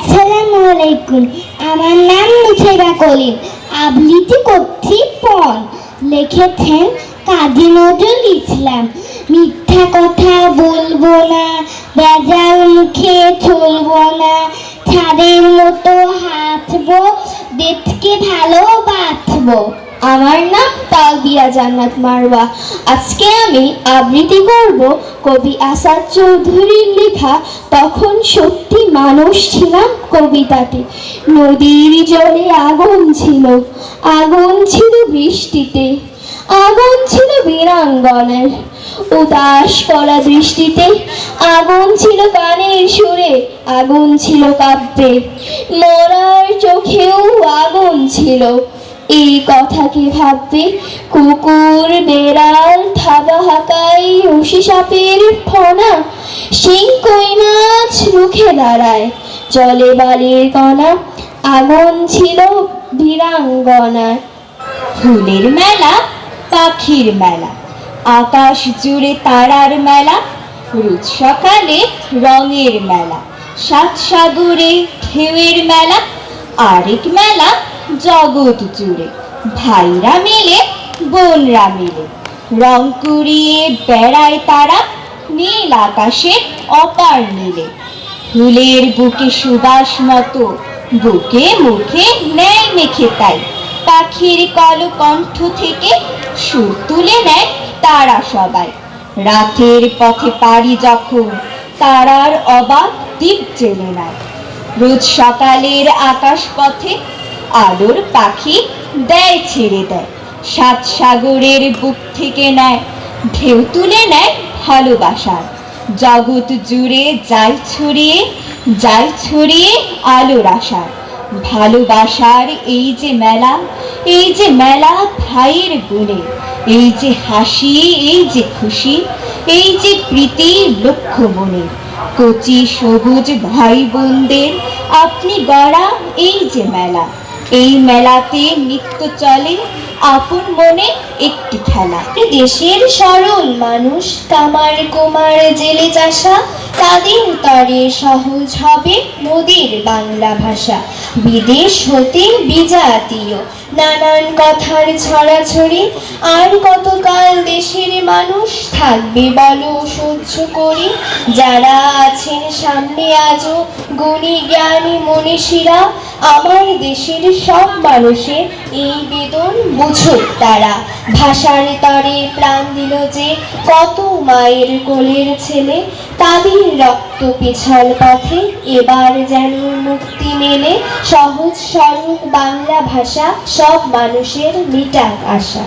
আসসালামু আলাইকুম। আমার নাম মুছেরা কলিম। আবৃত্তি করছি পণ। লিখেছেন কাজী নজরুল ইসলাম। মিথ্যা কথা বলবো না, বেজাল মুখে চলবো না, ছাদের মতো হাঁটবো, দেশকে ভালোবাসবো। আমার নাম তালবিয়া জান্নাত মারওয়া। আজকে আমি আবৃত্তি করব কবি আসাদ চৌধুরীর লেখা তখন সত্যি মানুষ ছিলাম কবিতাটি। নদীর জলে আগুন ছিল, আগুন ছিল বৃষ্টিতে, আগুন ছিল বীরাঙ্গনের উদাস করা দৃষ্টিতে, আগুন ছিল গানের সুরে, আগুন ছিল কাব্যে, মরার চোখেও আগুন ছিল। এই কথা কি ভাববে কুকুর বেড়াল থাবা হাঁকাই রশি সাপের ফনা, শিং কই মাছ রুখে দাঁড়ায় জলে বালির কণা, আগুন ছিল বীরাঙ্গনায়। ফুলের মেলা, পাখির মেলা, আকাশ জুড়ে তারার মেলা, রোজ সকালে রঙের মেলা, সাত সাগরে ঢেউয়ের মেলা, আরেক মেলা জগৎ জুড়ে ভাইরা মিলে বোনরা মিলে রং কুড়িয়ে বেড়ায় তারা নীল আকাশে অপার নীলে। ফুলের বুকে সুবাস মতো, বুকে মুখে ন্যায় মেখে তাই পাখির কলকণ্ঠ থেকে সুর তুলে নেয় তারা সবাই। রাতের পথে পারি যখন তারার অবাক দ্বীপ জেলে নেয়, রোজ সকালের আকাশ পথে আলোর পাখি দেয় ছেড়ে দেয়, সাত সাগরের বুক থেকে নেয় ঢেউ তুলে নেয় ভালোবাসার। জগৎ জুড়ে যায় ছড়িয়ে আলোর আশার। ভালোবাসার এই যে মেলা, এই যে মেলা ভাইয়ের গুণে, এই যে হাসি, এই যে খুশি, এই যে প্রীতি লক্ষ মনে, কচি সবুজ ভাই বোনদের আপনি গড়া এই যে মেলা। এই মেলাতে নিত্য চলে আপন মনে একটি খেলা। দেশের সরল মানুষ কামার কুমার জেলে চাষা, তাদের তরে সহজ হবে মোদের বাংলা ভাষা। বিদেশ হতে বিজাতীয় নানান কথার ছড়াছড়ি, আর কতকাল দেশের মানুষ থাকবে বলো সহ্য করে। যারা আছেন সামনে আজও গুণী জ্ঞানী মনীষীরা, আমার দেশের সব মানুষের এই বেদন বুঝুক তারা। ভাষার তরে প্রাণ দিল যে কত মায়ের কোলের ছেলে, তাদের রক্ত পিছল পথে এবার যেন মুক্তি মেলে। সহজ সরল বাংলা ভাষা সব মানুষের মিটাক আশা।